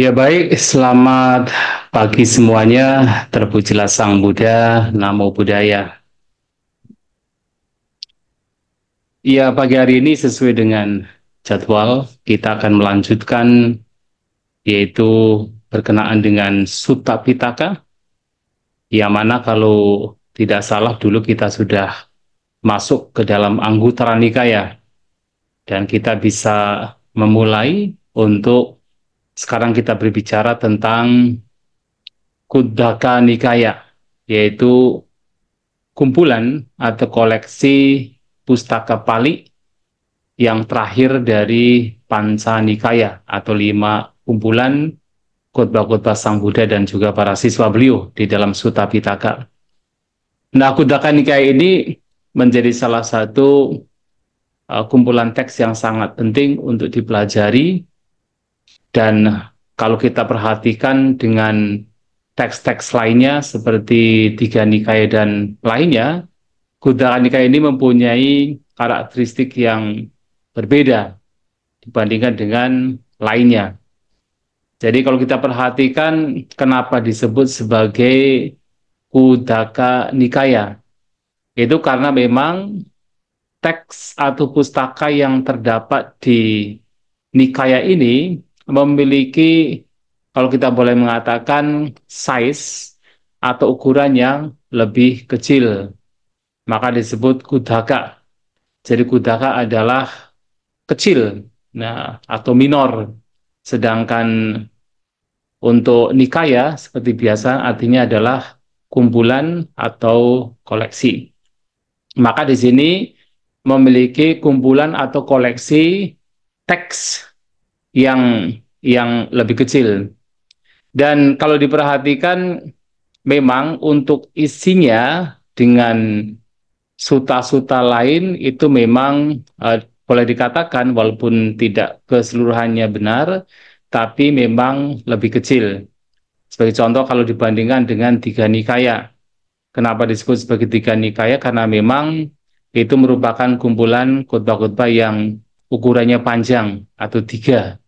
Ya baik, selamat pagi semuanya. Terpujilah Sang Buddha, Namo Buddhaya. Ya, pagi hari ini sesuai dengan jadwal, kita akan melanjutkan yaitu berkenaan dengan Sutta Pitaka, yang mana kalau tidak salah dulu kita sudah masuk ke dalam Anguttara Nikaya dan kita bisa memulai untuk sekarang kita berbicara tentang Kuddaka Nikaya, yaitu kumpulan atau koleksi pustaka Pali yang terakhir dari Panca Nikaya atau 5 kumpulan khotbah-khotbah Sang Buddha dan juga para siswa beliau di dalam Sutta Pitaka. Nah, Kuddaka Nikaya ini menjadi salah satu kumpulan teks yang sangat penting untuk dipelajari, dan kalau kita perhatikan dengan teks-teks lainnya seperti Tiga Nikaya dan lainnya, Kuddaka Nikaya ini mempunyai karakteristik yang berbeda dibandingkan dengan lainnya. Jadi kalau kita perhatikan kenapa disebut sebagai Kuddaka Nikaya, itu karena memang teks atau pustaka yang terdapat di Nikaya ini memiliki, kalau kita boleh mengatakan, size atau ukuran yang lebih kecil, maka disebut Kuddaka. Jadi Kuddaka adalah kecil, nah atau minor. Sedangkan untuk Nikaya seperti biasa artinya adalah kumpulan atau koleksi. Maka di sini memiliki kumpulan atau koleksi teks yang lebih kecil. Dan kalau diperhatikan memang untuk isinya dengan suta-suta lain itu memang boleh dikatakan walaupun tidak keseluruhannya benar, tapi memang lebih kecil. Sebagai contoh kalau dibandingkan dengan Tiga Nikaya. Kenapa disebut sebagai Tiga Nikaya? Karena memang itu merupakan kumpulan khotbah-khotbah yang ukurannya panjang atau tiga.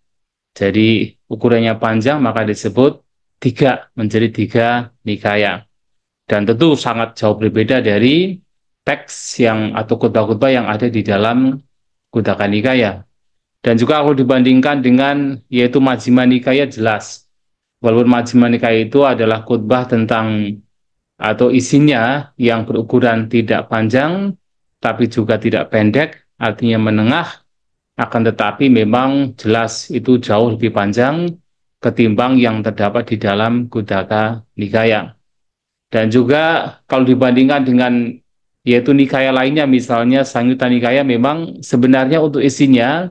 Jadi ukurannya panjang maka disebut tiga, menjadi Tiga Nikaya. Dan tentu sangat jauh berbeda dari teks yang atau khotbah-khotbah yang ada di dalam Kuddaka Nikaya. Dan juga kalau dibandingkan dengan yaitu Majjhima Nikaya, jelas walaupun Majjhima Nikaya itu adalah khotbah tentang atau isinya yang berukuran tidak panjang tapi juga tidak pendek, artinya menengah, akan tetapi memang jelas itu jauh lebih panjang ketimbang yang terdapat di dalam Kuddaka Nikaya. Dan juga kalau dibandingkan dengan yaitu nikaya lainnya, misalnya Samyutta Nikaya, memang sebenarnya untuk isinya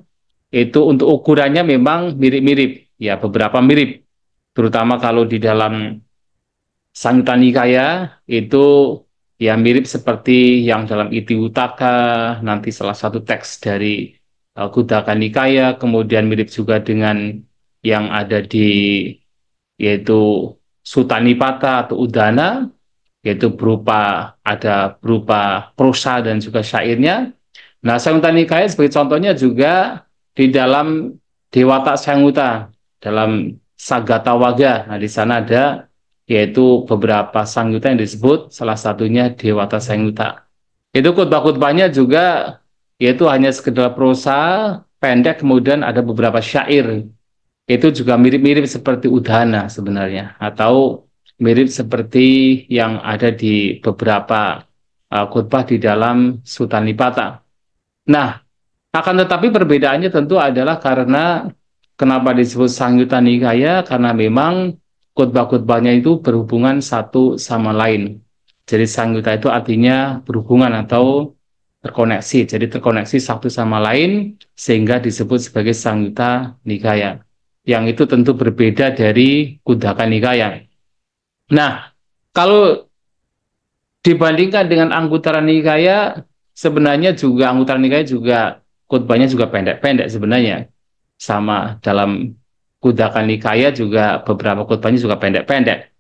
itu untuk ukurannya memang mirip-mirip, ya beberapa mirip. Terutama kalau di dalam Samyutta Nikaya itu ya mirip seperti yang dalam Iti Utaka, nanti salah satu teks dari Kuddaka Nikaya, kemudian mirip juga dengan yang ada di yaitu Sutta Nipata atau Udana, yaitu berupa prosa dan juga syairnya. Nah, Samyutta Nikaya sebagai contohnya juga di dalam Dewata Samyutta, dalam Sagatawagga. Nah, di sana ada yaitu beberapa Samyutta yang disebut, salah satunya Dewata Samyutta. Itu khotbah-khotbahnya juga yaitu hanya sekedar prosa pendek, kemudian ada beberapa syair. Itu juga mirip-mirip seperti Udana sebenarnya, atau mirip seperti yang ada di beberapa khotbah di dalam Sutta Nipata. Nah, akan tetapi perbedaannya tentu adalah karena kenapa disebut Samyutta Nikaya, karena memang khotbah-khotbahnya itu berhubungan satu sama lain. Jadi Samyutta itu artinya berhubungan atau terkoneksi. Jadi terkoneksi satu sama lain sehingga disebut sebagai Samyutta Nikaya. Yang itu tentu berbeda dari Kuddaka Nikaya. Nah, kalau dibandingkan dengan Anguttara Nikaya, sebenarnya juga Anguttara Nikaya juga khotbahnya juga pendek-pendek sebenarnya. Sama dalam Kuddaka Nikaya juga beberapa khotbahnya juga pendek-pendek.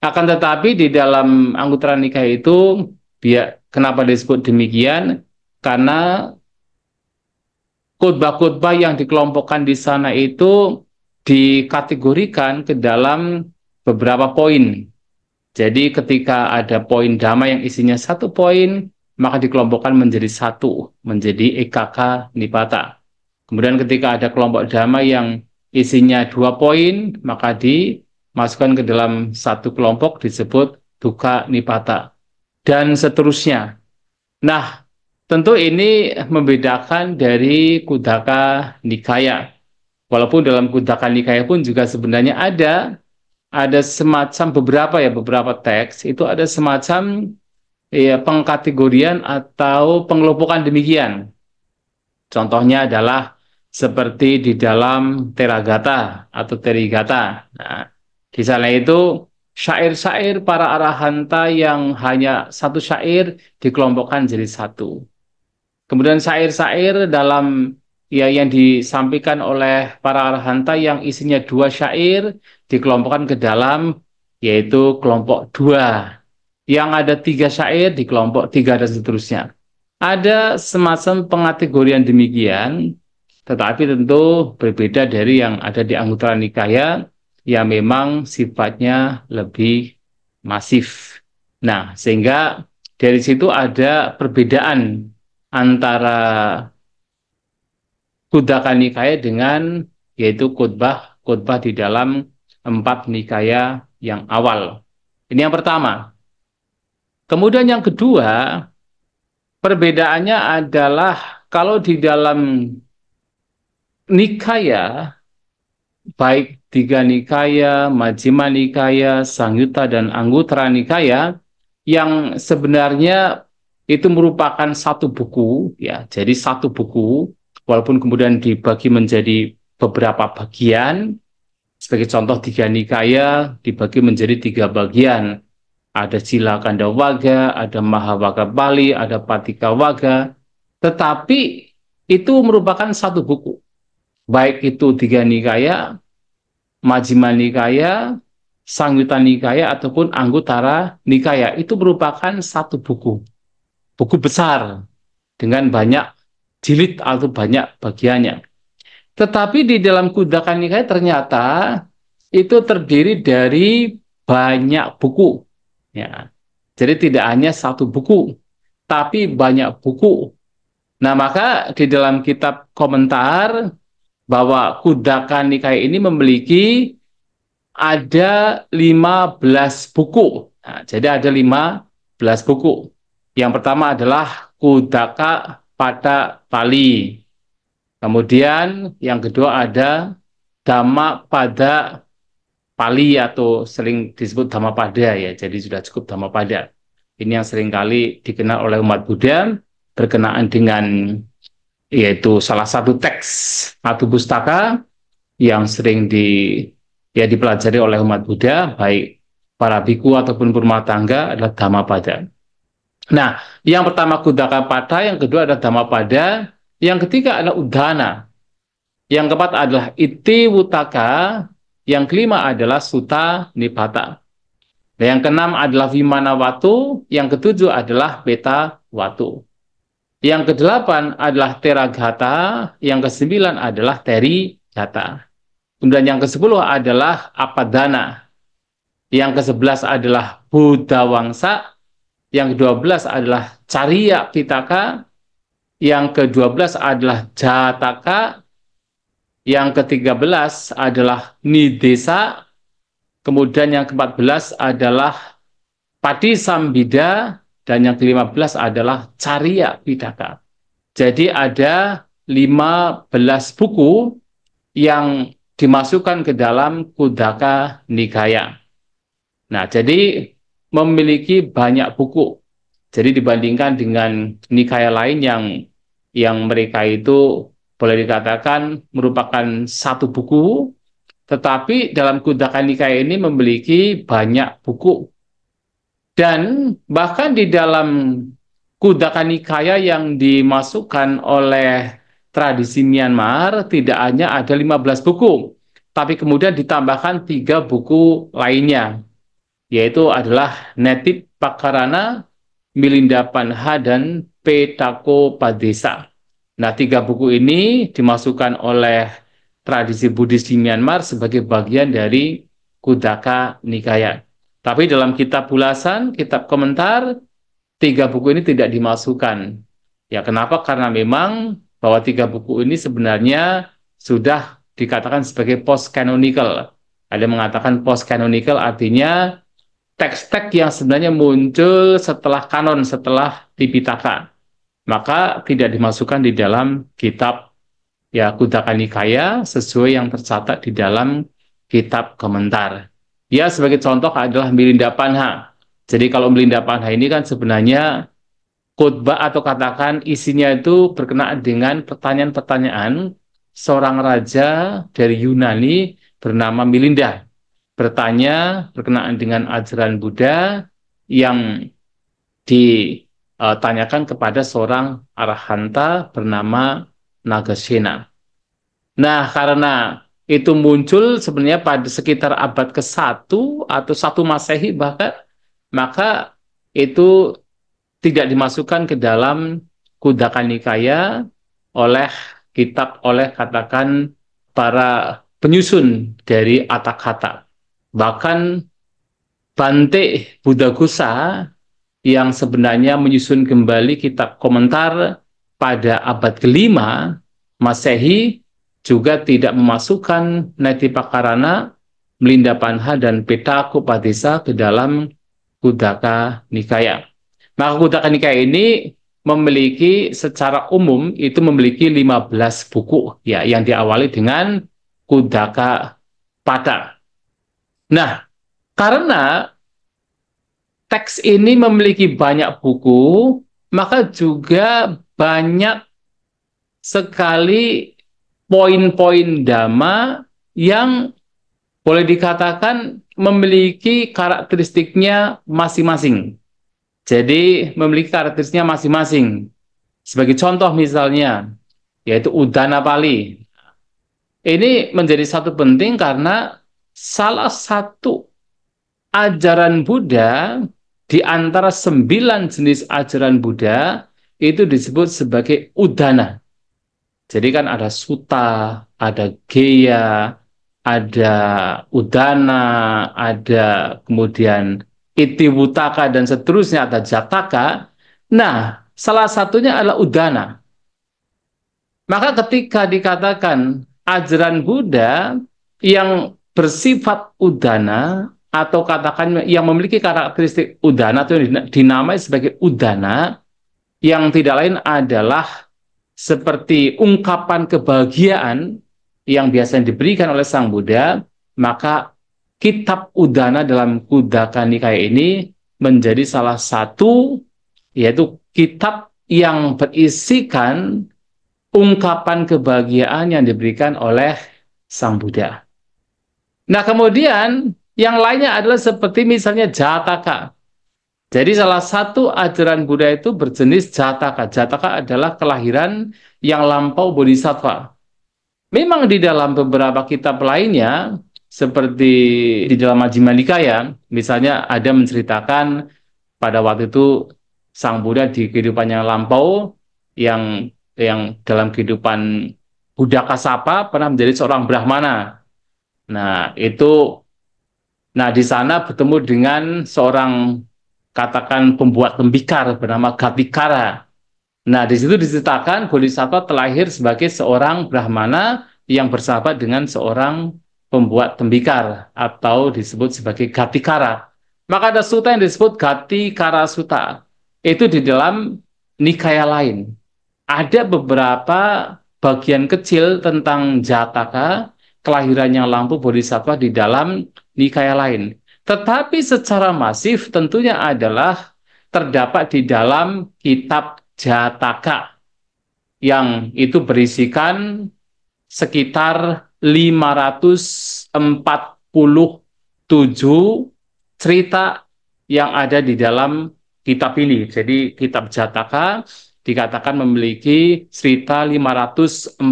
Akan tetapi di dalam Anguttara Nikaya itu, kenapa disebut demikian? Karena khotbah-khotbah yang dikelompokkan di sana itu dikategorikan ke dalam beberapa poin. Jadi ketika ada poin dhamma yang isinya 1 poin, maka dikelompokkan menjadi 1, menjadi ekaka nipata. Kemudian ketika ada kelompok dhamma yang isinya 2 poin, maka dimasukkan ke dalam 1 kelompok disebut dukkha nipata. Dan seterusnya. Nah, tentu ini membedakan dari Khuddaka Nikaya. Walaupun dalam Khuddaka Nikaya pun juga sebenarnya ada semacam beberapa teks itu ada semacam ya pengkategorian atau pengelompokan demikian. Contohnya adalah seperti di dalam Teragata atau Terigata. Nah, di sana itu syair-syair para arahanta yang hanya 1 syair dikelompokkan jadi 1. Kemudian syair-syair dalam ya yang disampaikan oleh para arahanta yang isinya 2 syair dikelompokkan ke dalam yaitu kelompok 2. Yang ada 3 syair di kelompok 3 dan seterusnya. Ada semacam pengategorian demikian, tetapi tentu berbeda dari yang ada di Anguttara Nikaya yang memang sifatnya lebih masif. Nah, sehingga dari situ ada perbedaan antara Khuddaka Nikaya dengan yaitu khotbah di dalam 4 nikaya yang awal. Ini yang pertama. Kemudian yang kedua, perbedaannya adalah kalau di dalam nikaya, baik Tiga Nikaya, Majjhima Nikaya, Sangyutta dan Anguttara Nikaya, yang sebenarnya itu merupakan 1 buku, ya. Jadi 1 buku, walaupun kemudian dibagi menjadi beberapa bagian. Sebagai contoh, Tiga Nikaya dibagi menjadi 3 bagian. Ada Sila Kandawaga, ada Mahawagga Pali, ada Patika Wagga. Tetapi itu merupakan 1 buku. Baik itu Tiga Nikaya, Majjhima Nikaya, Sangyutta Nikaya, ataupun Anguttara Nikaya. Itu merupakan 1 buku. Buku besar dengan banyak jilid atau banyak bagiannya. Tetapi di dalam Khuddaka Nikaya ternyata itu terdiri dari banyak buku. Ya. Jadi tidak hanya 1 buku, tapi banyak buku. Nah, maka di dalam kitab komentar bahwa Khuddaka Nikaya ini memiliki ada 15 buku. Nah, jadi ada 15 buku. Yang pertama adalah Khuddaka pada Pali. Kemudian yang kedua ada Dhammapada Pali atau sering disebut Dhammapada ya. Jadi sudah cukup Dhammapada. Ini yang seringkali dikenal oleh umat Buddha berkenaan dengan yaitu salah satu teks atau pustaka yang sering dipelajari oleh umat Buddha, baik para biku ataupun rumah tangga adalah Dhammapada. Nah, yang pertama Khuddaka Pada, yang kedua adalah Dhammapada, yang ketiga adalah Udana, yang keempat adalah Iti Wutaka, yang kelima adalah Sutta Nipata. Nah, yang keenam adalah Vimana Watu, yang ketujuh adalah Peta Watu. Yang kedelapan adalah Teragata, yang kesembilan adalah Terigata. Kemudian yang ke-10 adalah Apadana. Yang ke-11 adalah Buddha Wangsa. Yang ke-12 adalah Cariya Pitaka. Yang ke-12 adalah Jataka. Yang ke-13 adalah Nidesa. Kemudian yang ke-14 adalah Patisambhida. Dan yang ke-15 adalah Cariya Pitaka. Jadi ada 15 buku yang dimasukkan ke dalam Khuddaka Nikaya. Nah, jadi memiliki banyak buku. Jadi dibandingkan dengan nikaya lain yang mereka itu boleh dikatakan merupakan 1 buku, tetapi dalam Khuddaka Nikaya ini memiliki banyak buku. Dan bahkan di dalam Khuddaka Nikaya yang dimasukkan oleh tradisi Myanmar tidak hanya ada 15 buku, tapi kemudian ditambahkan 3 buku lainnya, yaitu adalah Netip Pakarana, Milinda Panha, dan Petako Padesa. Nah, 3 buku ini dimasukkan oleh tradisi Buddhis di Myanmar sebagai bagian dari Khuddaka Nikaya. Tapi dalam kitab ulasan, kitab komentar, tiga buku ini tidak dimasukkan. Ya, kenapa? Karena memang bahwa tiga buku ini sebenarnya sudah dikatakan sebagai post-canonical. Ada yang mengatakan post-canonical artinya teks-teks yang sebenarnya muncul setelah kanon, setelah Tipitaka. Maka tidak dimasukkan di dalam kitab ya Khuddaka Nikaya sesuai yang tercatat di dalam kitab komentar. Ya, sebagai contoh adalah Milinda Panha. Jadi kalau Milinda Panha ini kan sebenarnya khotbah atau katakan isinya itu berkenaan dengan pertanyaan-pertanyaan seorang raja dari Yunani bernama Milinda. Bertanya berkenaan dengan ajaran Buddha yang ditanyakan kepada seorang arahanta bernama Nagasena. Nah, karena itu muncul sebenarnya pada sekitar abad ke-1 atau 1 Masehi bahkan, maka itu tidak dimasukkan ke dalam Khuddaka Nikaya oleh katakan para penyusun dari Atakkhata. Bahkan Bante Buddhaghose yang sebenarnya menyusun kembali kitab komentar pada abad ke-5 Masehi juga tidak memasukkan Netipakarana, Milinda Panha, dan Pitthakupadesa ke dalam Khuddaka Nikaya. Maka Khuddaka Nikaya ini memiliki secara umum itu memiliki 15 buku ya yang diawali dengan Khuddaka Pada. Nah, karena teks ini memiliki banyak buku, maka juga banyak sekali poin-poin dhamma yang boleh dikatakan memiliki karakteristiknya masing-masing. Jadi memiliki karakteristiknya masing-masing. Sebagai contoh misalnya, yaitu Udana Pali. Ini menjadi satu penting karena salah satu ajaran Buddha di antara 9 jenis ajaran Buddha itu disebut sebagai Udana. Jadi kan ada Sutta, ada Geya, ada Udana, ada kemudian Itiwutaka dan seterusnya, ada Jataka. Nah, salah satunya adalah Udana. Maka ketika dikatakan ajaran Buddha yang bersifat Udana atau katakan yang memiliki karakteristik Udana atau dinamai sebagai Udana, yang tidak lain adalah seperti ungkapan kebahagiaan yang biasanya diberikan oleh Sang Buddha, maka kitab Udana dalam Khuddaka Nikaya ini menjadi salah satu, yaitu kitab yang berisikan ungkapan kebahagiaan yang diberikan oleh Sang Buddha. Nah, kemudian yang lainnya adalah seperti misalnya Jataka. Jadi salah satu ajaran Buddha itu berjenis Jataka. Jataka adalah kelahiran yang lampau bodhisattva. Memang di dalam beberapa kitab lainnya, seperti di dalam Majjhima Nikaya, misalnya ada menceritakan pada waktu itu Sang Buddha di kehidupan yang lampau, yang dalam kehidupan Buddha Kasapa pernah menjadi seorang Brahmana. Nah, di sana bertemu dengan seorang katakan pembuat tembikar bernama Gatikara. Nah, di situ diceritakan Bodhisattva terlahir sebagai seorang Brahmana yang bersahabat dengan seorang pembuat tembikar atau disebut sebagai Gatikara. Maka ada sutta yang disebut Gatikara Sutta. Itu di dalam nikaya lain. Ada beberapa bagian kecil tentang Jataka, kelahiran yang lampu Bodhisattva di dalam nikaya lain. Tetapi secara masif tentunya adalah terdapat di dalam kitab Jataka yang itu berisikan sekitar 547 cerita yang ada di dalam kitab ini. Jadi kitab Jataka dikatakan memiliki cerita 547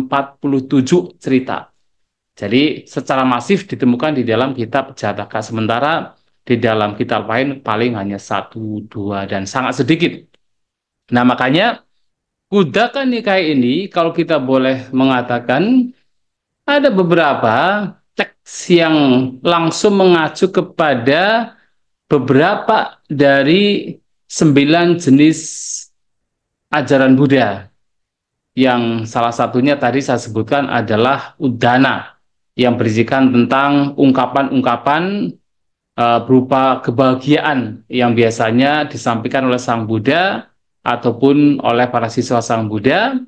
cerita. Jadi secara masif ditemukan di dalam kitab Jataka. Sementara di dalam kitab lain paling hanya 1, 2, dan sangat sedikit. Nah, makanya Khuddaka Nikaya ini, kalau kita boleh mengatakan, Ada beberapa teks yang langsung mengacu kepada beberapa dari 9 jenis ajaran Buddha. Yang salah satunya tadi saya sebutkan adalah Udana, yang berisikan tentang ungkapan-ungkapan berupa kebahagiaan yang biasanya disampaikan oleh Sang Buddha ataupun oleh para siswa Sang Buddha,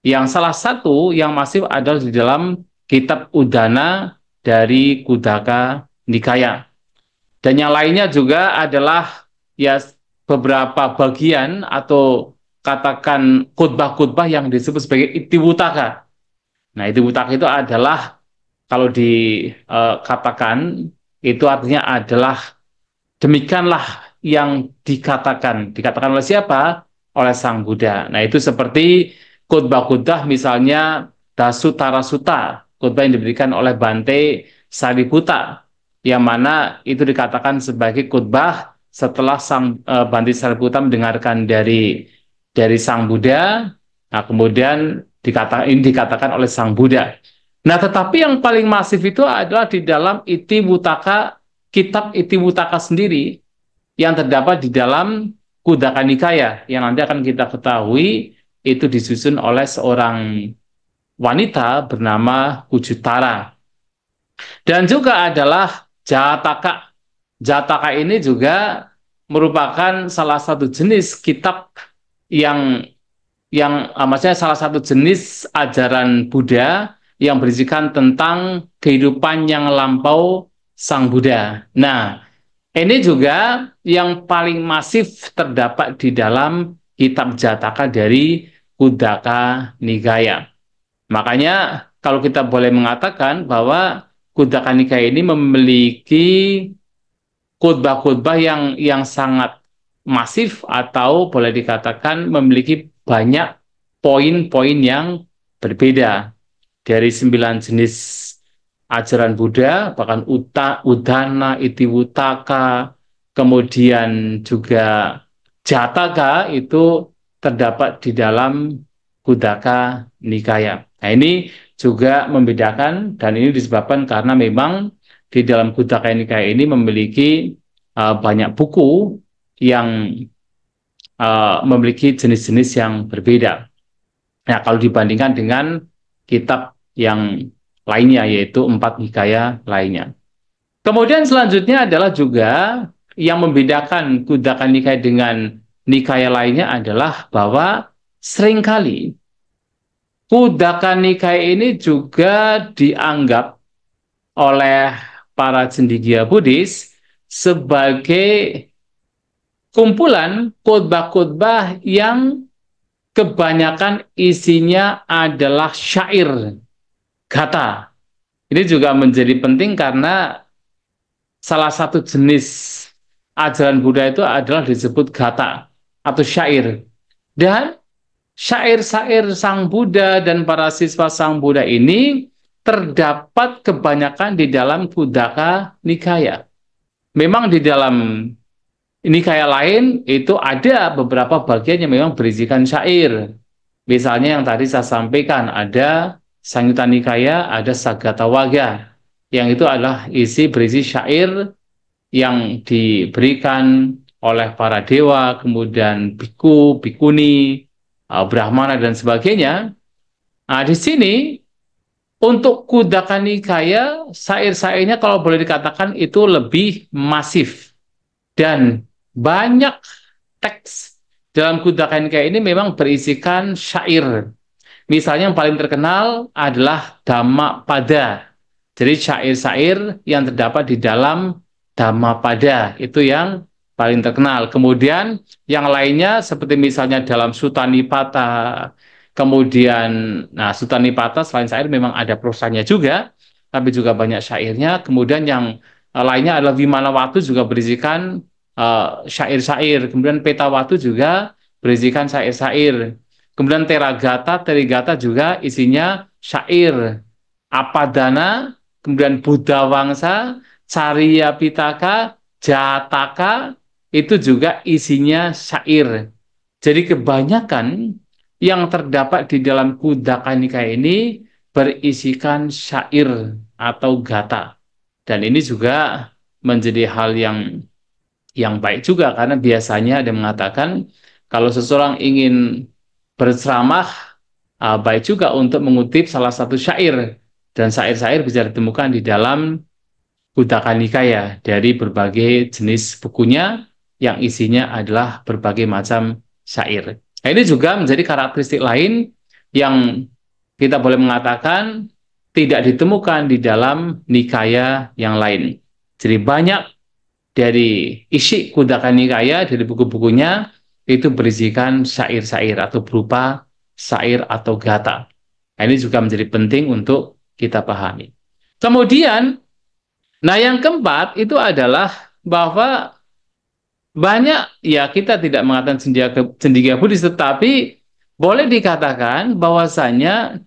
yang salah satu yang masif adalah di dalam kitab Udana dari Kudaka Nikaya. Dan yang lainnya juga adalah ya beberapa bagian atau katakan khutbah-khutbah yang disebut sebagai Itiwutaka. Nah, Itiwutaka itu adalah kalau dikatakan itu artinya adalah demikianlah yang dikatakan oleh siapa? Oleh Sang Buddha. Nah, itu seperti khutbah-khutbah misalnya Dasutara Sutta, khutbah yang diberikan oleh Bante Sariputta, yang mana itu dikatakan sebagai khutbah setelah Bante Sariputta mendengarkan dari Sang Buddha. Nah, kemudian ini dikatakan oleh Sang Buddha. Nah, tetapi yang paling masif itu adalah di dalam Itiwutaka, kitab Itiwutaka sendiri, yang terdapat di dalam Kudaka Nikaya, yang nanti akan kita ketahui itu disusun oleh seorang wanita bernama Kujutara. Dan juga adalah Jataka. Jataka ini juga merupakan salah satu jenis kitab yang maksudnya salah satu jenis ajaran Buddha yang berisikan tentang kehidupan yang lampau Sang Buddha. Nah, ini juga yang paling masif terdapat di dalam kitab Jataka dari Kudaka Nikaya. Makanya kalau kita boleh mengatakan bahwa Kudaka Nikaya ini memiliki khutbah-khutbah yang sangat masif, atau boleh dikatakan memiliki banyak poin-poin yang berbeda dari 9 jenis ajaran Buddha, bahkan Udana, Itiwutaka, kemudian juga Jataka itu terdapat di dalam Kudaka Nikaya. Nah, ini juga membedakan, dan ini disebabkan karena memang di dalam Kudaka Nikaya ini memiliki banyak buku yang memiliki jenis-jenis yang berbeda. Nah, kalau dibandingkan dengan kitab yang lainnya, yaitu 4 Nikaya lainnya. Kemudian selanjutnya adalah juga yang membedakan Kudaka Nikaya dengan Nikaya lainnya adalah bahwa seringkali Kudaka Nikaya ini juga dianggap oleh para cendekia Buddhis sebagai kumpulan khotbah-khotbah yang kebanyakan isinya adalah syair, gata. Ini juga menjadi penting karena salah satu jenis ajaran Buddha itu adalah disebut gata atau syair. Dan syair-syair Sang Buddha dan para siswa Sang Buddha ini terdapat kebanyakan di dalam Kudaka Nikaya. Memang di dalam Nikaya lain itu ada beberapa bagian yang memang berisikan syair. Misalnya yang tadi saya sampaikan, ada Samyutta Nikaya, ada Sagatawagga, yang itu adalah berisi syair yang diberikan oleh para dewa, kemudian biku, bikuni, brahmana, dan sebagainya. Nah, di sini untuk Kudaka Nikaya, syair-syairnya kalau boleh dikatakan itu lebih masif. Dan banyak teks dalam Kudaka Nikaya ini memang berisikan syair. Misalnya yang paling terkenal adalah Dhammapada. Jadi syair-syair yang terdapat di dalam Dhammapada itu yang paling terkenal. Kemudian yang lainnya seperti misalnya dalam Sutta Nipata. Kemudian, nah, Sutta Nipata selain syair memang ada prosanya juga, tapi juga banyak syairnya. Kemudian yang lainnya adalah Vimanawatu, juga berisikan syair-syair. Kemudian Petawatu juga berisikan syair-syair. Kemudian Terigata juga isinya syair. Apadana, kemudian Buddha Wangsa, Carya Pitaka, Jataka, itu juga isinya syair. Jadi kebanyakan yang terdapat di dalam Kudaka Nikaya ini berisikan syair atau gata. Dan ini juga menjadi hal yang baik juga karena biasanya ada yang mengatakan kalau seseorang ingin berceramah, baik juga untuk mengutip salah satu syair, dan syair-syair bisa ditemukan di dalam Kuttaka Nikaya dari berbagai jenis bukunya yang isinya adalah berbagai macam syair. Nah, ini juga menjadi karakteristik lain yang kita boleh mengatakan tidak ditemukan di dalam Nikaya yang lain. Jadi banyak dari isi Kuttaka Nikaya dari buku-bukunya itu berisikan syair-syair atau berupa syair atau gata. Nah, ini juga menjadi penting untuk kita pahami. Kemudian, nah yang keempat itu adalah bahwa banyak, ya kita tidak mengatakan cendekia Buddhis, tetapi boleh dikatakan bahwasanya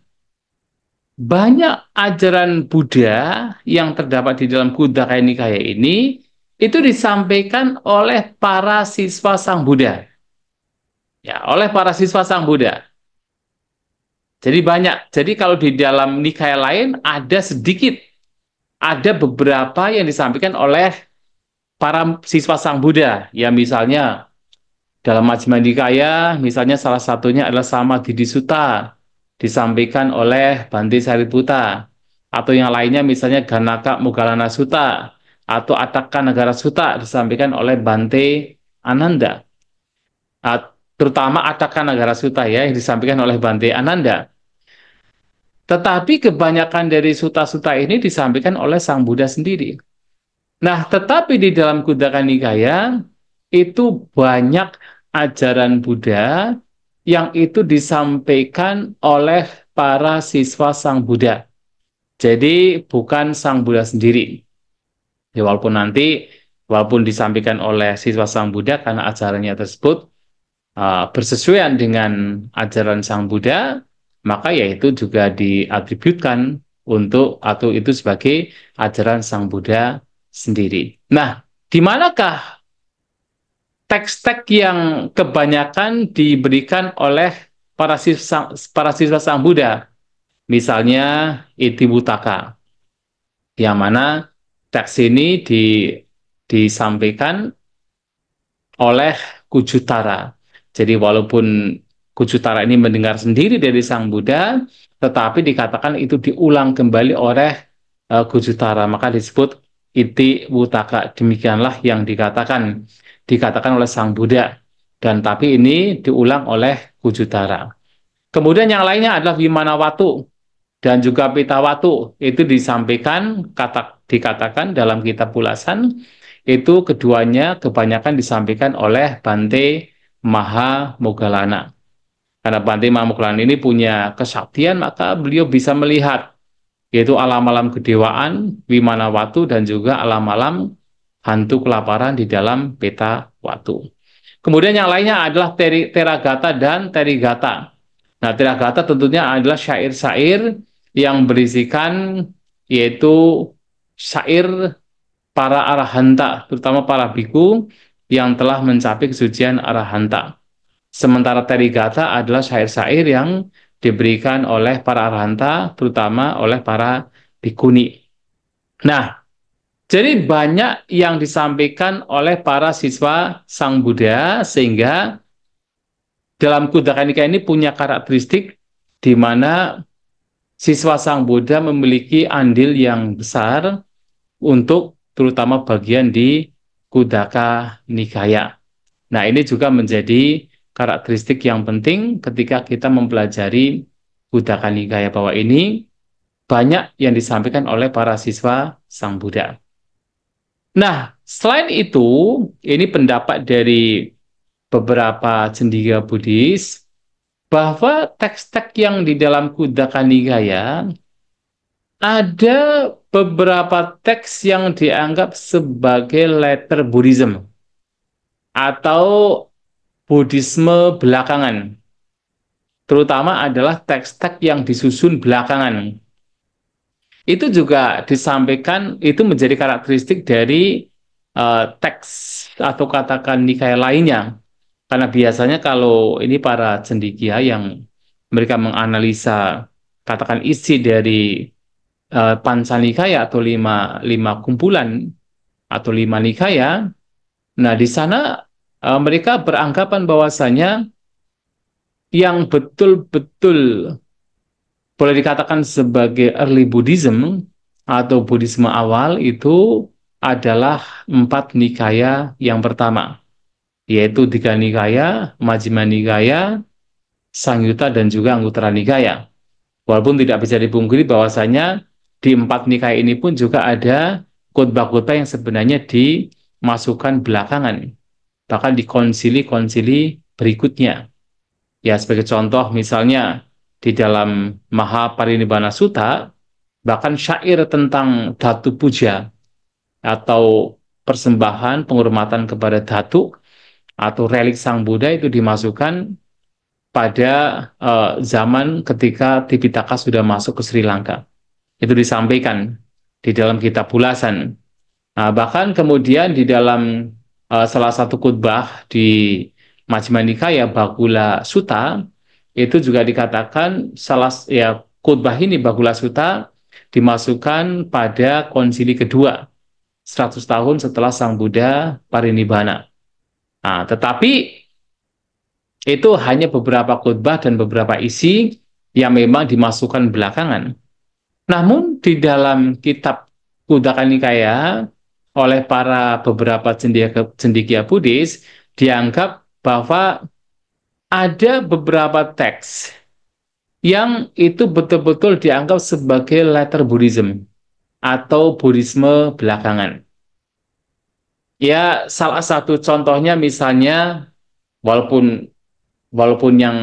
banyak ajaran Buddha yang terdapat di dalam Kuttaka Nikaya ini itu disampaikan oleh para siswa Sang Buddha. Ya, oleh para siswa Sang Buddha. Jadi banyak. Jadi kalau di dalam Nikaya lain ada sedikit, ada beberapa yang disampaikan oleh para siswa Sang Buddha. Ya misalnya dalam Majjhima Nikaya, misalnya salah satunya adalah Samadhi Sutta, disampaikan oleh Bhante Sariputta, atau yang lainnya misalnya Ganaka Moggallana Sutta, atau Attaka Nagara Sutta, disampaikan oleh Bhante Ananda. Terutama Attaka Nagara Sutta ya, yang disampaikan oleh Bhante Ananda. Tetapi kebanyakan dari sutta-sutta ini disampaikan oleh Sang Buddha sendiri. Nah, tetapi di dalam Kuttaka Nikaya itu banyak ajaran Buddha yang itu disampaikan oleh para siswa Sang Buddha. Jadi bukan Sang Buddha sendiri. Ya, walaupun disampaikan oleh siswa Sang Buddha karena ajarannya tersebut bersesuaian dengan ajaran Sang Buddha, maka yaitu juga diatributkan untuk atau itu sebagai ajaran Sang Buddha sendiri. Nah, di manakah teks-teks yang kebanyakan diberikan oleh para siswa Sang Buddha? Misalnya Itibutaka, yang mana teks ini disampaikan oleh Kujutara. Jadi walaupun Kujutara ini mendengar sendiri dari Sang Buddha, tetapi dikatakan itu diulang kembali oleh Kujutara, maka disebut Iti Wutaka. Demikianlah yang dikatakan oleh Sang Buddha, dan tapi ini diulang oleh Kujutara. Kemudian yang lainnya adalah Wimanawatu dan juga Pitawatu, itu dikatakan dalam kitab Ulasan, itu keduanya kebanyakan disampaikan oleh Bhante Maha Moggallana. Karena Bhante Maha Moggallana ini punya kesaktian, maka beliau bisa melihat yaitu alam-alam kedewaan, Wimanawatu, dan juga alam-alam hantu kelaparan di dalam peta watu. Kemudian yang lainnya adalah Teragata dan Terigata. Nah, Teragata tentunya adalah syair-syair yang berisikan yaitu syair para arahanta, terutama para biku yang telah mencapai kesucian arahanta. Sementara Terigata adalah syair-syair yang diberikan oleh para arahanta, terutama oleh para bikuni. Nah, jadi banyak yang disampaikan oleh para siswa Sang Buddha, sehingga dalam Kuttaka Nikaya ini punya karakteristik di mana siswa Sang Buddha memiliki andil yang besar untuk terutama bagian di Kuttaka Nikaya. Nah, ini juga menjadi karakteristik yang penting ketika kita mempelajari Kuttaka Nikaya, bahwa ini banyak yang disampaikan oleh para siswa Sang Buddha. Nah, selain itu, ini pendapat dari beberapa cendekia Buddhis, bahwa teks-teks yang di dalam Kuttaka Nikaya ada beberapa teks yang dianggap sebagai letter Buddhism atau Buddhisme belakangan. Terutama adalah teks-teks yang disusun belakangan. Itu juga disampaikan, itu menjadi karakteristik dari teks atau katakan nikaya lainnya. Karena biasanya kalau ini para cendekia yang mereka menganalisa katakan isi dari Pancanikaya atau lima kumpulan atau lima nikaya. Nah, di sana mereka beranggapan bahwasanya yang betul-betul boleh dikatakan sebagai early Buddhism atau Buddhisme awal itu adalah empat nikaya yang pertama, yaitu Tiga Nikaya, Majjhima Nikaya, Sangyutta, dan juga Anguttara Nikaya. Walaupun tidak bisa dipungkiri bahwasanya di empat nikaya ini pun juga ada khotbah-khotbah yang sebenarnya dimasukkan belakangan, bahkan di konsili-konsili berikutnya. Ya, sebagai contoh misalnya di dalam Mahaparinibbana Sutta, bahkan syair tentang dhatu puja atau persembahan penghormatan kepada dhatu atau relik Sang Buddha itu dimasukkan pada zaman ketika Tipitaka sudah masuk ke Sri Lanka. Itu disampaikan di dalam kitab ulasan. Nah, bahkan kemudian di dalam salah satu khutbah di Majjhima Nikaya Bagula Sutta itu juga dikatakan khutbah ini Bagula Sutta dimasukkan pada konsili kedua 100 tahun setelah Sang Buddha parinibbana. Nah, tetapi itu hanya beberapa khutbah dan beberapa isi yang memang dimasukkan belakangan. Namun di dalam kitab Kuddaka Nikaya oleh para beberapa cendekia Buddhis dianggap bahwa ada beberapa teks yang itu betul-betul dianggap sebagai later Buddhism atau Buddhisme belakangan. Ya, salah satu contohnya misalnya walaupun walaupun yang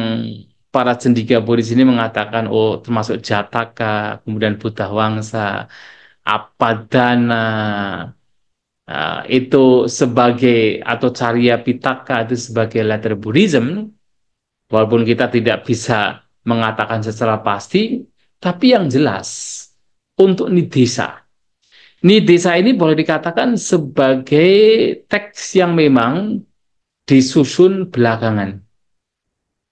para cendekia Buddhis ini mengatakan oh termasuk Jataka, kemudian Buddha Wangsa, Apadana, itu sebagai atau Carya Pitaka itu sebagai later Buddhism, walaupun kita tidak bisa mengatakan secara pasti, tapi yang jelas untuk Nidesa. Nidesa ini boleh dikatakan sebagai teks yang memang disusun belakangan.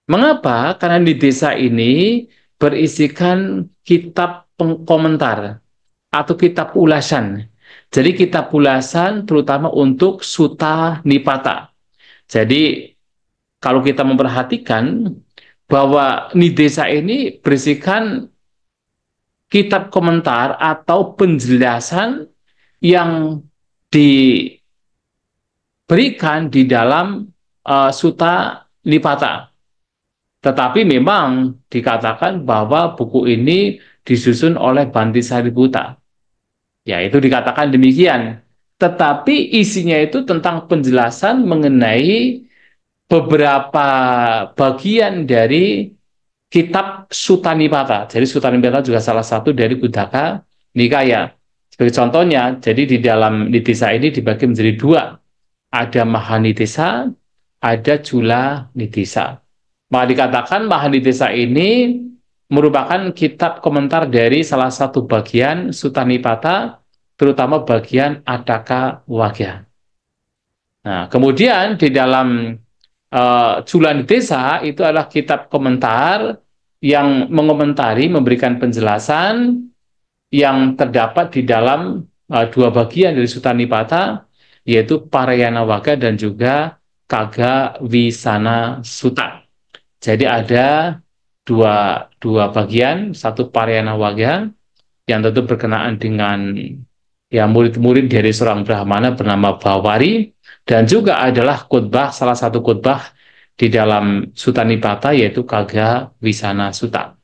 Mengapa? Karena di desa ini berisikan kitab komentar atau kitab ulasan. Jadi kitab ulasan terutama untuk Sutta Nipata. Jadi kalau kita memperhatikan bahwa Nidesa ini berisikan kitab komentar atau penjelasan yang diberikan di dalam Sutta Nipata. Tetapi memang dikatakan bahwa buku ini disusun oleh Banti Sariputta. Ya, itu dikatakan demikian. Tetapi isinya itu tentang penjelasan mengenai beberapa bagian dari kitab Sutta Nipata. Jadi Sutta Nipata juga salah satu dari Kuddaka Nikaya. Sebagai contohnya, jadi di dalam Nidesa ini dibagi menjadi dua. Ada Mahanidesa, ada Jula Nidesa. Maka dikatakan Mahanidesa ini merupakan kitab komentar dari salah satu bagian Sutta Nipata, terutama bagian Adaka Wagya. Nah, kemudian di dalam Jula Nidesa itu adalah kitab komentar yang mengomentari, memberikan penjelasan yang terdapat di dalam dua bagian dari Sutta Nipata, yaitu Parayana Wagga dan juga Kaga Wisana Sutta. Jadi ada dua bagian, satu Parayana Wagga yang tentu berkenaan dengan ya murid-murid dari seorang Brahmana bernama Bawari, dan juga adalah khutbah, salah satu khutbah di dalam Sutta Nipata yaitu Kaga Wisana Sutta.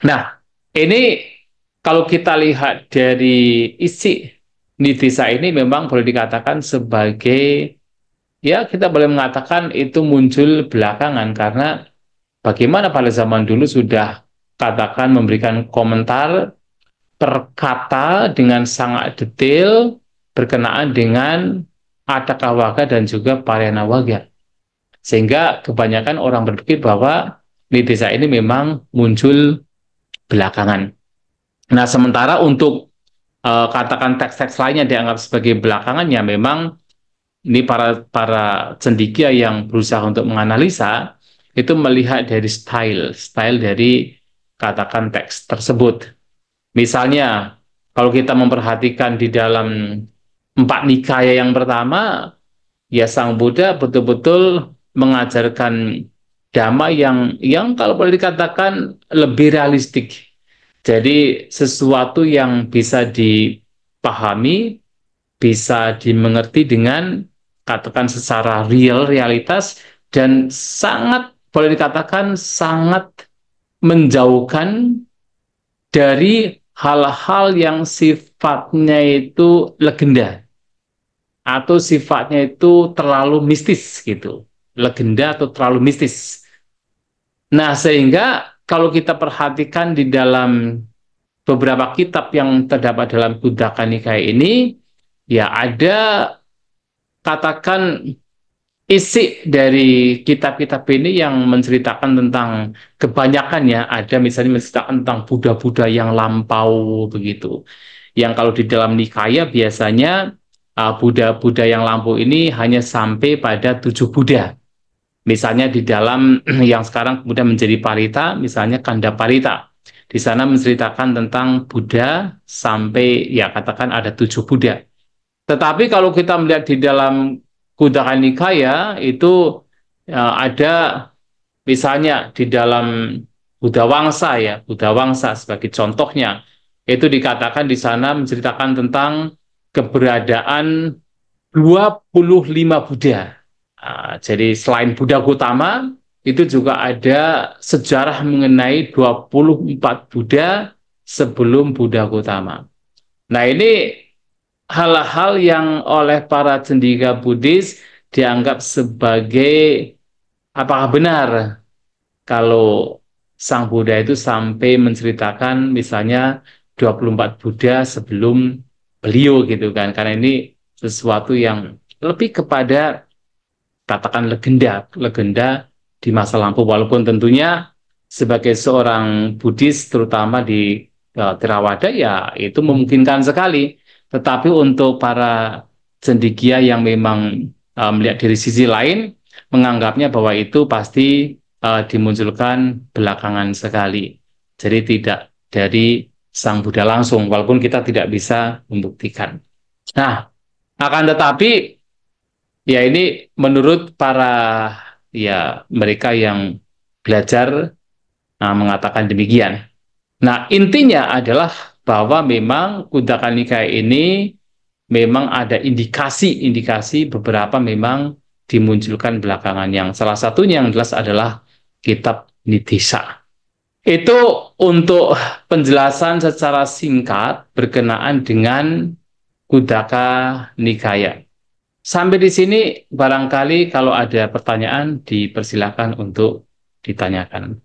Nah, ini kalau kita lihat dari isi Nidesa ini memang boleh dikatakan sebagai ya kita boleh mengatakan itu muncul belakangan karena bagaimana pada zaman dulu sudah katakan memberikan komentar per kata dengan sangat detail berkenaan dengan Adaka Wagga dan juga Parayana Wagga. Sehingga kebanyakan orang berpikir bahwa Nidesa ini memang muncul belakangan. Nah, sementara untuk katakan teks-teks lainnya dianggap sebagai belakangan, ya memang ini para cendekia yang berusaha untuk menganalisa itu melihat dari style dari katakan teks tersebut. Misalnya, kalau kita memperhatikan di dalam empat nikaya yang pertama, ya Sang Buddha betul-betul mengajarkan dhamma yang kalau boleh dikatakan lebih realistik. Jadi sesuatu yang bisa dipahami, bisa dimengerti dengan katakan secara real, realitas, dan sangat boleh dikatakan sangat menjauhkan dari hal-hal yang sifatnya itu legenda atau sifatnya itu terlalu mistis gitu. Legenda atau terlalu mistis. Nah, sehingga kalau kita perhatikan di dalam beberapa kitab yang terdapat dalam Kuddaka Nikaya ini, ya ada katakan isi dari kitab-kitab ini yang menceritakan tentang kebanyakan ya, ada misalnya menceritakan tentang Buddha-Buddha yang lampau begitu. Yang kalau di dalam Nikaya biasanya Buddha-Buddha yang lampau ini hanya sampai pada 7 Buddha. Misalnya di dalam yang sekarang kemudian menjadi Parita, misalnya Kanda Parita. Di sana menceritakan tentang Buddha sampai ya katakan ada 7 Buddha. Tetapi kalau kita melihat di dalam Kuddaka Nikaya itu ada misalnya di dalam Buddha Wangsa ya, Buddha Wangsa sebagai contohnya, itu dikatakan di sana menceritakan tentang keberadaan 25 Buddha. Jadi selain Buddha Gautama, itu juga ada sejarah mengenai 24 Buddha sebelum Buddha Gautama. Nah ini hal-hal yang oleh para cendekia Buddhis dianggap sebagai apakah benar kalau Sang Buddha itu sampai menceritakan misalnya 24 Buddha sebelum beliau gitu kan. Karena ini sesuatu yang lebih kepada katakan legenda, legenda di masa lampau walaupun tentunya sebagai seorang Buddhis terutama di Theravada ya itu memungkinkan sekali. Tetapi untuk para cendekia yang memang melihat dari sisi lain menganggapnya bahwa itu pasti dimunculkan belakangan sekali. Jadi tidak dari Sang Buddha langsung, walaupun kita tidak bisa membuktikan. Nah, akan tetapi, ya ini menurut para ya mereka yang belajar mengatakan demikian. Nah, intinya adalah bahwa memang Kuddaka Nikaya ini memang ada indikasi-indikasi beberapa memang dimunculkan belakangan yang salah satunya yang jelas adalah kitab Nidesa. Itu untuk penjelasan secara singkat berkenaan dengan Kuddaka Nikaya. Sampai di sini barangkali kalau ada pertanyaan dipersilakan untuk ditanyakan.